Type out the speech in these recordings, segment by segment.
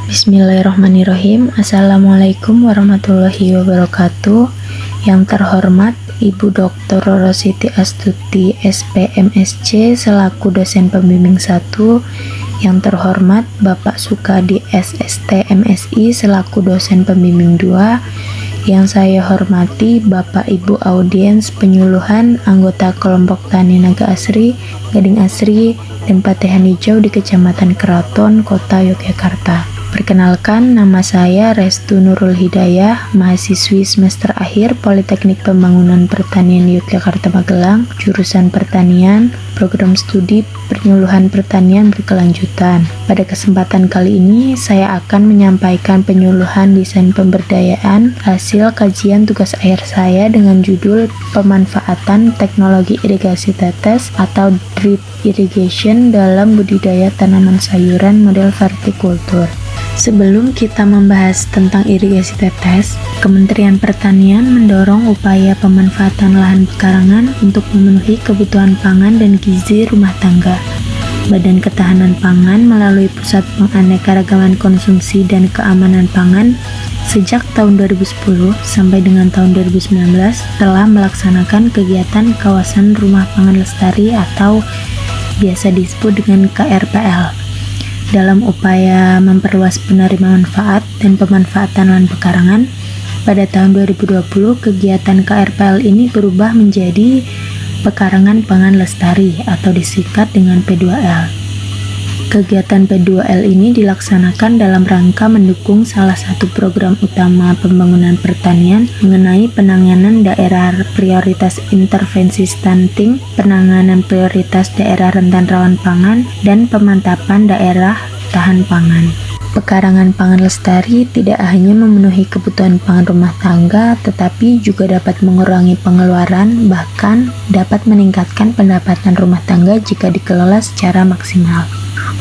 Bismillahirrahmanirrahim. Assalamualaikum warahmatullahi wabarakatuh. Yang terhormat Ibu Dr. Roro Siti Astuti SPMSC selaku dosen pembimbing 1. Yang terhormat Bapak Sukadi SST MSI selaku dosen pembimbing 2. Yang saya hormati Bapak Ibu audiens penyuluhan anggota kelompok tani Naga Asri, Gading Asri, dan Patehan Hijau di Kecamatan Keraton, Kota Yogyakarta. Perkenalkan, nama saya Restu Nurul Hidayah, mahasiswi semester akhir Politeknik Pembangunan Pertanian Yogyakarta Magelang, jurusan Pertanian, program studi Penyuluhan Pertanian Berkelanjutan. Pada kesempatan kali ini, saya akan menyampaikan penyuluhan desain pemberdayaan hasil kajian tugas akhir saya dengan judul Pemanfaatan Teknologi Irigasi Tetes atau Drip Irrigation dalam budidaya tanaman sayuran model vertikultur. Sebelum kita membahas tentang irigasi tetes, Kementerian Pertanian mendorong upaya pemanfaatan lahan pekarangan untuk memenuhi kebutuhan pangan dan gizi rumah tangga. Badan Ketahanan Pangan melalui Pusat Penganekaragaman Konsumsi dan Keamanan Pangan sejak tahun 2010 sampai dengan tahun 2019 telah melaksanakan kegiatan Kawasan Rumah Pangan Lestari atau biasa disebut dengan KRPL. Dalam upaya memperluas penerima manfaat dan pemanfaatan lahan pekarangan, pada tahun 2020 kegiatan KRPL ini berubah menjadi Pekarangan Pangan Lestari atau disingkat dengan P2L. Kegiatan P2L ini dilaksanakan dalam rangka mendukung salah satu program utama pembangunan pertanian mengenai penanganan daerah prioritas intervensi stunting, penanganan prioritas daerah rentan rawan pangan, dan pemantapan daerah tahan pangan. Pekarangan Pangan Lestari tidak hanya memenuhi kebutuhan pangan rumah tangga, tetapi juga dapat mengurangi pengeluaran, bahkan dapat meningkatkan pendapatan rumah tangga jika dikelola secara maksimal.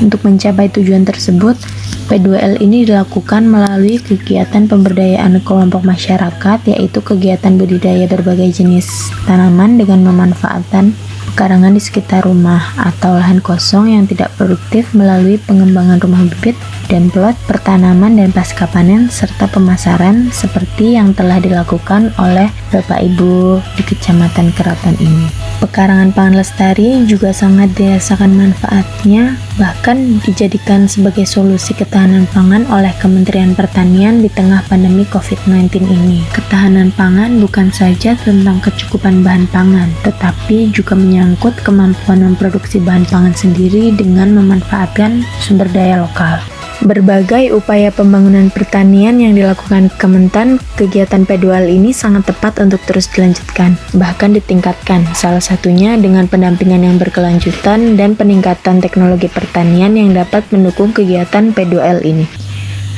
Untuk mencapai tujuan tersebut, P2L ini dilakukan melalui kegiatan pemberdayaan kelompok masyarakat, yaitu kegiatan budidaya berbagai jenis tanaman dengan memanfaatkan pekarangan di sekitar rumah atau lahan kosong yang tidak produktif melalui pengembangan rumah bibit dan plot pertanaman dan pasca panen serta pemasaran seperti yang telah dilakukan oleh Bapak Ibu di Kecamatan Keraton ini. Pekarangan Pangan Lestari juga sangat dirasakan manfaatnya, bahkan dijadikan sebagai solusi ketahanan pangan oleh Kementerian Pertanian di tengah pandemi COVID-19 ini. Ketahanan pangan bukan saja tentang kecukupan bahan pangan, tetapi juga menyangkut kemampuan memproduksi bahan pangan sendiri dengan memanfaatkan sumber daya lokal. Berbagai upaya pembangunan pertanian yang dilakukan Kementan, kegiatan P2L ini sangat tepat untuk terus dilanjutkan, bahkan ditingkatkan, salah satunya dengan pendampingan yang berkelanjutan dan peningkatan teknologi pertanian yang dapat mendukung kegiatan P2L ini.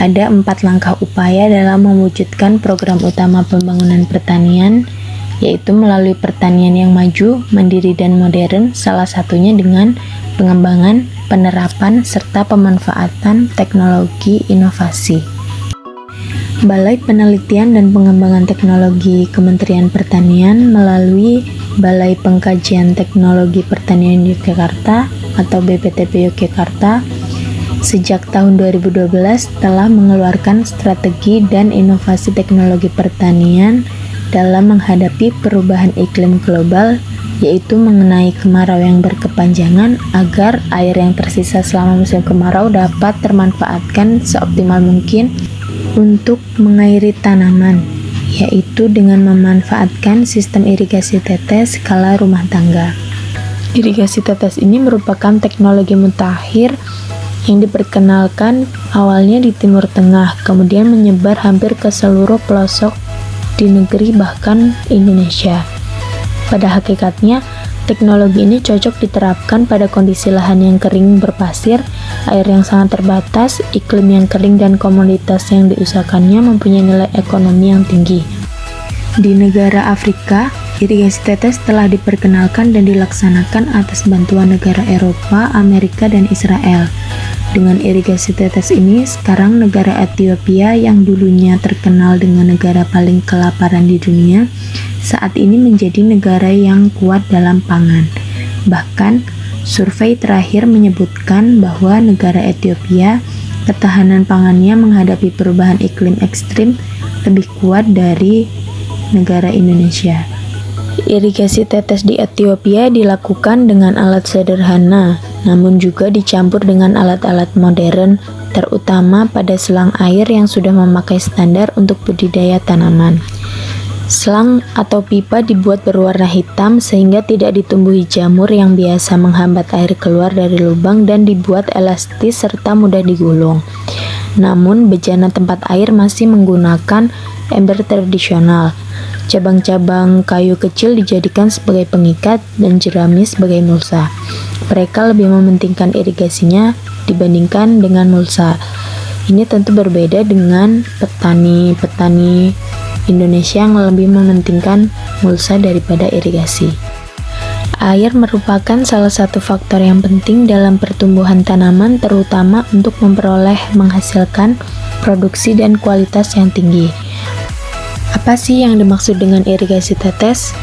Ada 4 langkah upaya dalam mewujudkan program utama pembangunan pertanian, yaitu melalui pertanian yang maju, mandiri, dan modern, salah satunya dengan pengembangan, penerapan, serta pemanfaatan teknologi inovasi. Balai Penelitian dan Pengembangan Teknologi Kementerian Pertanian melalui Balai Pengkajian Teknologi Pertanian Yogyakarta atau BPTP Yogyakarta sejak tahun 2012 telah mengeluarkan strategi dan inovasi teknologi pertanian dalam menghadapi perubahan iklim global, yaitu mengenai kemarau yang berkepanjangan agar air yang tersisa selama musim kemarau dapat termanfaatkan seoptimal mungkin untuk mengairi tanaman, yaitu dengan memanfaatkan sistem irigasi tetes skala rumah tangga. Irigasi tetes ini merupakan teknologi mutakhir yang diperkenalkan awalnya di Timur Tengah, kemudian menyebar hampir ke seluruh pelosok di negeri bahkan Indonesia. Pada hakikatnya, teknologi ini cocok diterapkan pada kondisi lahan yang kering berpasir, air yang sangat terbatas, iklim yang kering, dan komoditas yang diusahakannya mempunyai nilai ekonomi yang tinggi. Di negara Afrika, irigasi tetes telah diperkenalkan dan dilaksanakan atas bantuan negara Eropa, Amerika, dan Israel. Dengan irigasi tetes ini, sekarang negara Ethiopia yang dulunya terkenal dengan negara paling kelaparan di dunia, saat ini menjadi negara yang kuat dalam pangan. Bahkan, survei terakhir menyebutkan bahwa negara Ethiopia ketahanan pangannya menghadapi perubahan iklim ekstrim lebih kuat dari negara Indonesia. Irigasi tetes di Ethiopia dilakukan dengan alat sederhana, namun juga dicampur dengan alat-alat modern, terutama pada selang air yang sudah memakai standar untuk budidaya tanaman. Selang atau pipa dibuat berwarna hitam sehingga tidak ditumbuhi jamur yang biasa menghambat air keluar dari lubang dan dibuat elastis serta mudah digulung. Namun, bejana tempat air masih menggunakan ember tradisional. Cabang-cabang kayu kecil dijadikan sebagai pengikat dan jerami sebagai mulsa. Mereka lebih mementingkan irigasinya dibandingkan dengan mulsa. Ini tentu berbeda dengan petani-petani Indonesia yang lebih mementingkan mulsa daripada irigasi. Air merupakan salah satu faktor yang penting dalam pertumbuhan tanaman, terutama untuk menghasilkan produksi dan kualitas yang tinggi. Apa sih yang dimaksud dengan irigasi tetes?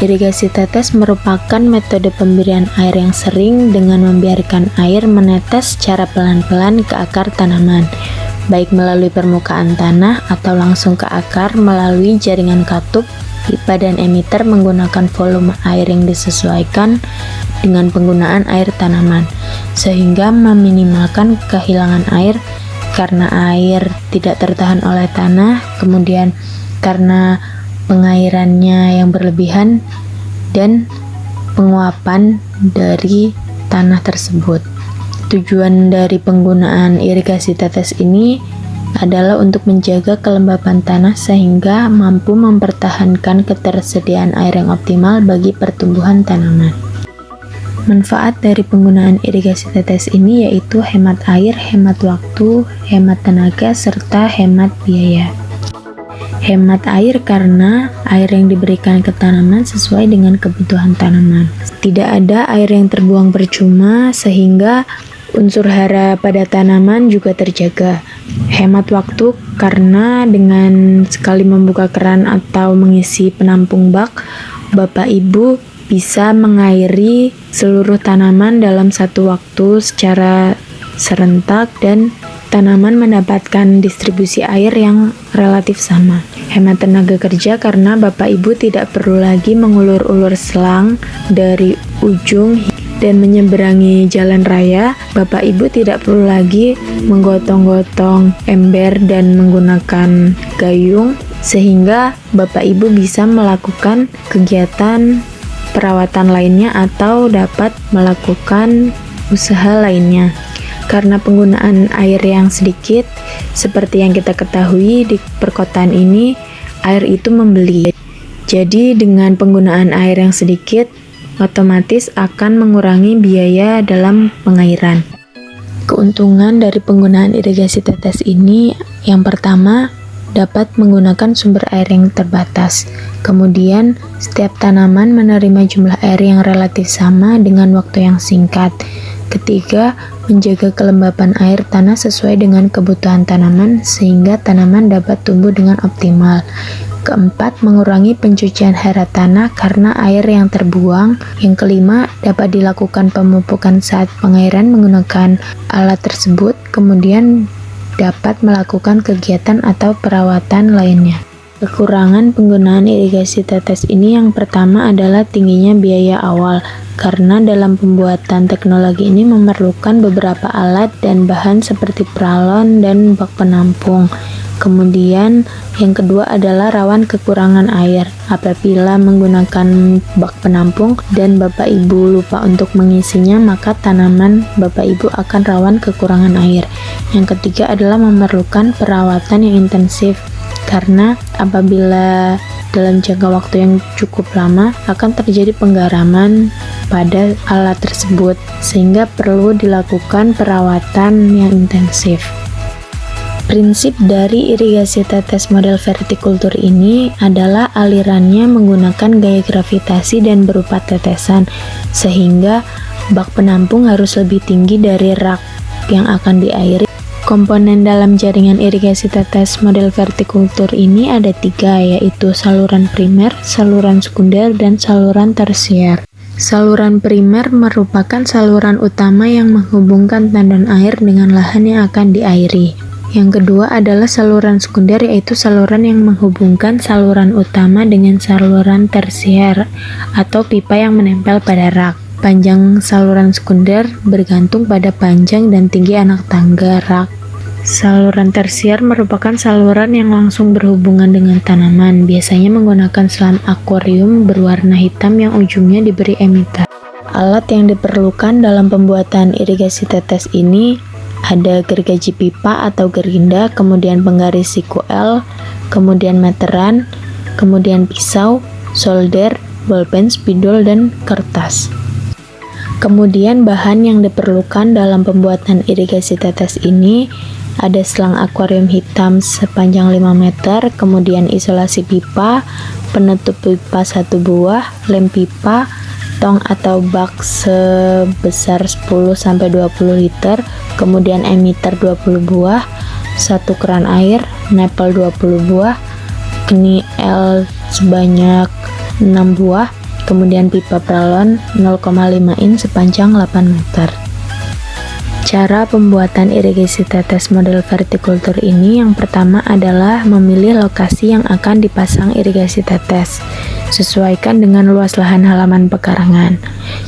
Irigasi tetes merupakan metode pemberian air yang sering dengan membiarkan air menetes secara pelan-pelan ke akar tanaman, baik melalui permukaan tanah atau langsung ke akar melalui jaringan katup, pipa, dan emiter menggunakan volume air yang disesuaikan dengan penggunaan air tanaman, sehingga meminimalkan kehilangan air karena air tidak tertahan oleh tanah, kemudian karena pengairannya yang berlebihan dan penguapan dari tanah tersebut. Tujuan dari penggunaan irigasi tetes ini adalah untuk menjaga kelembapan tanah sehingga mampu mempertahankan ketersediaan air yang optimal bagi pertumbuhan tanaman. Manfaat dari penggunaan irigasi tetes ini yaitu hemat air, hemat waktu, hemat tenaga, serta hemat biaya. Hemat air karena air yang diberikan ke tanaman sesuai dengan kebutuhan tanaman. Tidak ada air yang terbuang percuma sehingga unsur hara pada tanaman juga terjaga. Hemat waktu karena dengan sekali membuka keran atau mengisi penampung bak, Bapak Ibu bisa mengairi seluruh tanaman dalam satu waktu secara serentak dan tanaman mendapatkan distribusi air yang relatif sama. Hemat tenaga kerja karena Bapak Ibu tidak perlu lagi mengulur-ulur selang dari ujung dan menyeberangi jalan raya. Bapak Ibu tidak perlu lagi menggotong-gotong ember dan menggunakan gayung, sehingga Bapak Ibu bisa melakukan kegiatan perawatan lainnya atau dapat melakukan usaha lainnya. Karena penggunaan air yang sedikit, seperti yang kita ketahui di perkotaan ini, air itu membeli. Jadi dengan penggunaan air yang sedikit, otomatis akan mengurangi biaya dalam pengairan. Keuntungan dari penggunaan irigasi tetes ini, yang pertama, dapat menggunakan sumber air yang terbatas. Kemudian, setiap tanaman menerima jumlah air yang relatif sama dengan waktu yang singkat. Ketiga, menjaga kelembapan air tanah sesuai dengan kebutuhan tanaman sehingga tanaman dapat tumbuh dengan optimal. Keempat, mengurangi pencucian hara tanah karena air yang terbuang. Yang kelima, dapat dilakukan pemupukan saat pengairan menggunakan alat tersebut, kemudian dapat melakukan kegiatan atau perawatan lainnya. Kekurangan penggunaan irigasi tetes ini yang pertama adalah tingginya biaya awal, karena dalam pembuatan teknologi ini memerlukan beberapa alat dan bahan seperti pralon dan bak penampung. Kemudian yang kedua adalah rawan kekurangan air. Apabila menggunakan bak penampung dan Bapak Ibu lupa untuk mengisinya, maka tanaman Bapak Ibu akan rawan kekurangan air. Yang ketiga adalah memerlukan perawatan yang intensif, karena apabila dalam jangka waktu yang cukup lama akan terjadi penggaraman pada alat tersebut, sehingga perlu dilakukan perawatan yang intensif. Prinsip dari irigasi tetes model vertikultur ini adalah alirannya menggunakan gaya gravitasi dan berupa tetesan, sehingga bak penampung harus lebih tinggi dari rak yang akan diairi. Komponen dalam jaringan irigasi tetes model vertikultur ini ada 3, yaitu saluran primer, saluran sekunder, dan saluran tersier. Saluran primer merupakan saluran utama yang menghubungkan tandon air dengan lahan yang akan diairi. Yang kedua adalah saluran sekunder, yaitu saluran yang menghubungkan saluran utama dengan saluran tersier atau pipa yang menempel pada rak. Panjang saluran sekunder bergantung pada panjang dan tinggi anak tangga rak. Saluran tersier merupakan saluran yang langsung berhubungan dengan tanaman, biasanya menggunakan selam akuarium berwarna hitam yang ujungnya diberi emitter. Alat yang diperlukan dalam pembuatan irigasi tetes ini ada gergaji pipa atau gerinda, kemudian penggaris siku L, kemudian meteran, kemudian pisau, solder, bolpen, spidol, dan kertas. Kemudian bahan yang diperlukan dalam pembuatan irigasi tetes ini ada selang akuarium hitam sepanjang 5 meter, kemudian isolasi pipa, penutup pipa 1 buah, lem pipa, tong atau bak sebesar 10-20 liter, kemudian emitter 20 buah, 1 keran air, nepel 20 buah, keni L sebanyak 6 buah, kemudian pipa pralon 0,5 in sepanjang 8 meter. Cara pembuatan irigasi tetes model vertikultur ini yang pertama adalah memilih lokasi yang akan dipasang irigasi tetes, sesuaikan dengan luas lahan halaman pekarangan.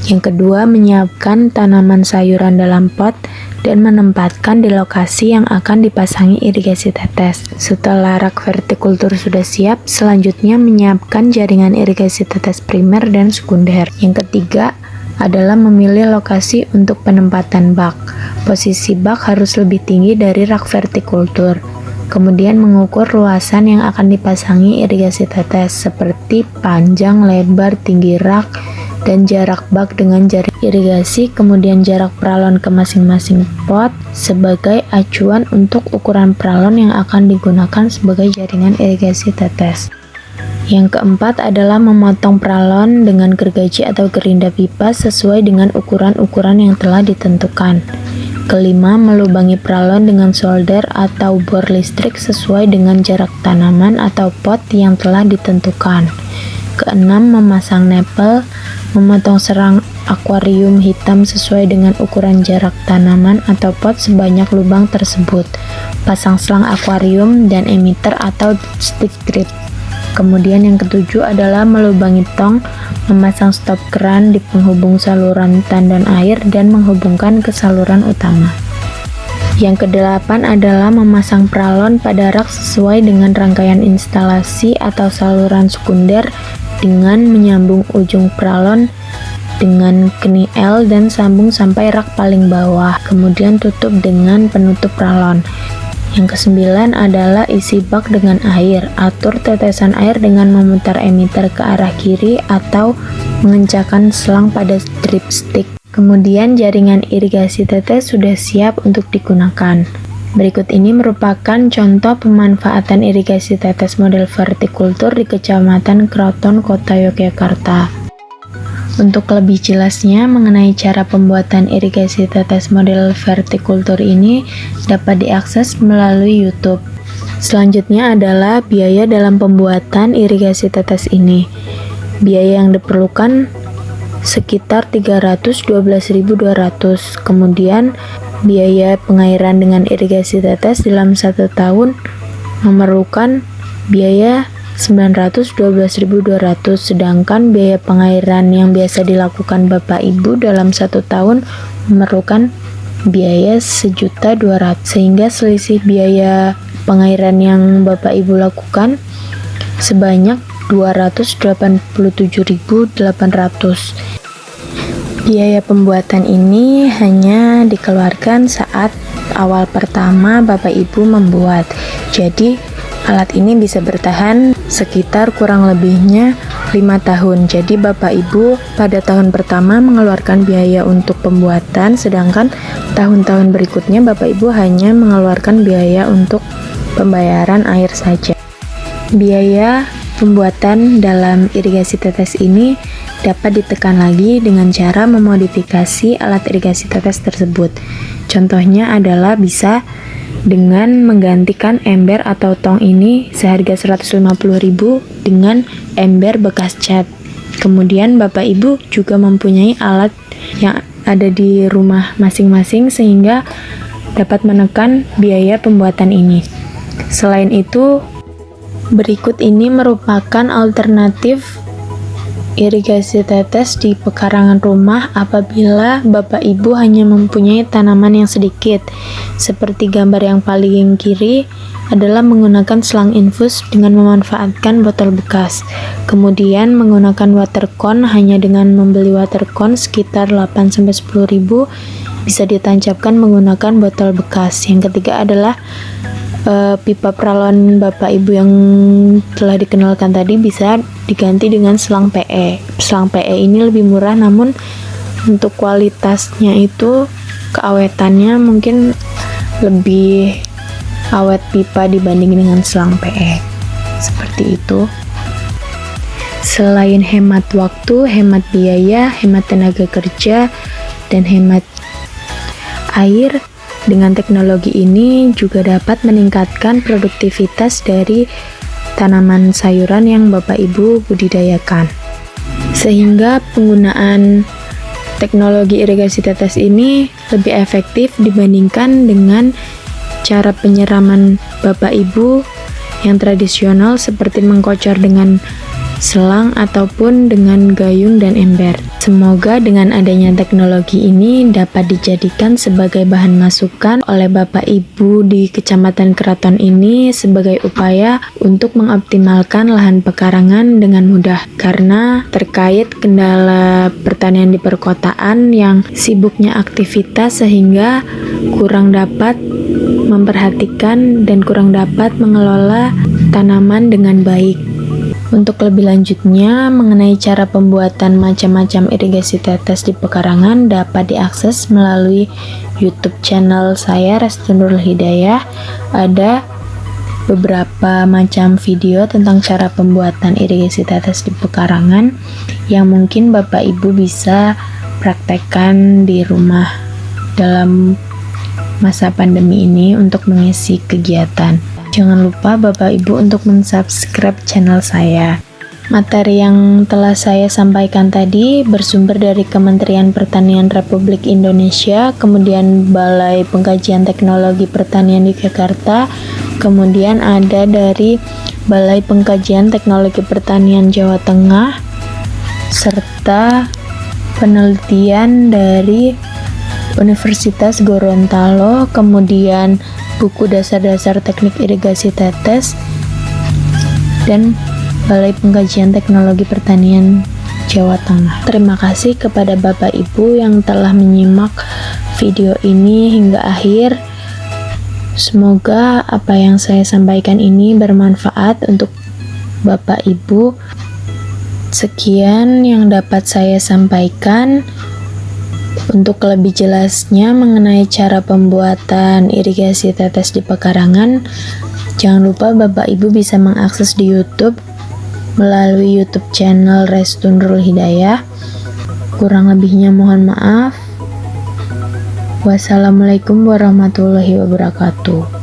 Yang kedua, menyiapkan tanaman sayuran dalam pot dan menempatkan di lokasi yang akan dipasangi irigasi tetes. Setelah rak vertikultur sudah siap, selanjutnya menyiapkan jaringan irigasi tetes primer dan sekunder. Yang ketiga adalah memilih lokasi untuk penempatan bak. Posisi bak harus lebih tinggi dari rak vertikultur. Kemudian mengukur luasan yang akan dipasangi irigasi tetes seperti panjang, lebar, tinggi rak, dan jarak bak dengan jaring irigasi, kemudian jarak pralon ke masing-masing pot sebagai acuan untuk ukuran pralon yang akan digunakan sebagai jaringan irigasi tetes. Yang keempat adalah memotong pralon dengan gergaji atau gerinda pipa sesuai dengan ukuran-ukuran yang telah ditentukan. Kelima, melubangi pralon dengan solder atau bor listrik sesuai dengan jarak tanaman atau pot yang telah ditentukan. Keenam, memasang nepel, memotong serang akuarium hitam sesuai dengan ukuran jarak tanaman atau pot sebanyak lubang tersebut. Pasang selang akuarium dan emitter atau stick grip. Kemudian yang ketujuh adalah melubangi tong, memasang stop keran di penghubung saluran tandon air dan menghubungkan ke saluran utama. Yang kedelapan adalah memasang pralon pada rak sesuai dengan rangkaian instalasi atau saluran sekunder dengan menyambung ujung pralon dengan keni L dan sambung sampai rak paling bawah, kemudian tutup dengan penutup pralon. Yang kesembilan adalah isi bak dengan air. Atur tetesan air dengan memutar emitter ke arah kiri atau mengencangkan selang pada drip stick. Kemudian jaringan irigasi tetes sudah siap untuk digunakan. Berikut ini merupakan contoh pemanfaatan irigasi tetes model vertikultur di Kecamatan Kraton, Kota Yogyakarta. Untuk lebih jelasnya mengenai cara pembuatan irigasi tetes model vertikultur ini dapat diakses melalui YouTube. Selanjutnya adalah biaya dalam pembuatan irigasi tetes ini. Biaya yang diperlukan sekitar 312.200. Kemudian biaya pengairan dengan irigasi tetes dalam 1 tahun memerlukan biaya 912.200, sedangkan biaya pengairan yang biasa dilakukan Bapak Ibu dalam 1 tahun memerlukan biaya 1.200.000, sehingga selisih biaya pengairan yang Bapak Ibu lakukan sebanyak 287.800. Biaya pembuatan ini hanya dikeluarkan saat awal pertama Bapak Ibu membuat. Jadi alat ini bisa bertahan sekitar kurang lebihnya 5 tahun. Jadi Bapak Ibu pada tahun pertama mengeluarkan biaya untuk pembuatan, sedangkan tahun-tahun berikutnya Bapak Ibu hanya mengeluarkan biaya untuk pembayaran air saja. Biaya pembuatan dalam irigasi tetes ini dapat ditekan lagi dengan cara memodifikasi alat irigasi tetes tersebut. Contohnya adalah bisa dengan menggantikan ember atau tong ini seharga 150.000 dengan ember bekas cat. Kemudian Bapak Ibu juga mempunyai alat yang ada di rumah masing-masing sehingga dapat menekan biaya pembuatan ini. Selain itu, berikut ini merupakan alternatif irigasi tetes di pekarangan rumah apabila Bapak Ibu hanya mempunyai tanaman yang sedikit. Seperti gambar yang paling kiri adalah menggunakan selang infus dengan memanfaatkan botol bekas. Kemudian menggunakan water con hanya dengan membeli water con sekitar 8-10 ribu bisa ditancapkan menggunakan botol bekas. Yang ketiga adalah pipa peralon Bapak Ibu yang telah dikenalkan tadi bisa diganti dengan selang PE. Selang PE ini lebih murah, namun untuk kualitasnya itu keawetannya mungkin lebih awet pipa dibanding dengan selang PE. Seperti itu. Selain hemat waktu, hemat biaya, hemat tenaga kerja, dan hemat air, dengan teknologi ini juga dapat meningkatkan produktivitas dari tanaman sayuran yang Bapak Ibu budidayakan. Sehingga penggunaan teknologi irigasi tetes ini lebih efektif dibandingkan dengan cara penyiraman Bapak Ibu yang tradisional seperti mengkocor dengan selang ataupun dengan gayung dan ember. Semoga dengan adanya teknologi ini dapat dijadikan sebagai bahan masukan oleh Bapak Ibu di Kecamatan Keraton ini sebagai upaya untuk mengoptimalkan lahan pekarangan dengan mudah. Karena terkait kendala pertanian di perkotaan yang sibuknya aktivitas sehingga kurang dapat memperhatikan dan kurang dapat mengelola tanaman dengan baik. Untuk lebih lanjutnya mengenai cara pembuatan macam-macam irigasi tetes di pekarangan dapat diakses melalui YouTube channel saya, Restu Nurul Hidayah. Ada beberapa macam video tentang cara pembuatan irigasi tetes di pekarangan yang mungkin Bapak Ibu bisa praktekkan di rumah dalam masa pandemi ini untuk mengisi kegiatan. Jangan lupa Bapak Ibu untuk mensubscribe channel saya. Materi yang telah saya sampaikan tadi bersumber dari Kementerian Pertanian Republik Indonesia, kemudian Balai Pengkajian Teknologi Pertanian Yogyakarta, kemudian ada dari Balai Pengkajian Teknologi Pertanian Jawa Tengah, serta penelitian dari Universitas Gorontalo, kemudian buku dasar-dasar teknik irigasi tetes, dan Balai Pengkajian Teknologi Pertanian Jawa Tengah. Terima kasih kepada Bapak Ibu yang telah menyimak video ini hingga akhir. Semoga apa yang saya sampaikan ini bermanfaat untuk Bapak Ibu. Sekian yang dapat saya sampaikan. Untuk lebih jelasnya mengenai cara pembuatan irigasi tetes di pekarangan, jangan lupa Bapak Ibu bisa mengakses di YouTube melalui YouTube channel Restu Nurul Hidayah. Kurang lebihnya mohon maaf. Wassalamualaikum warahmatullahi wabarakatuh.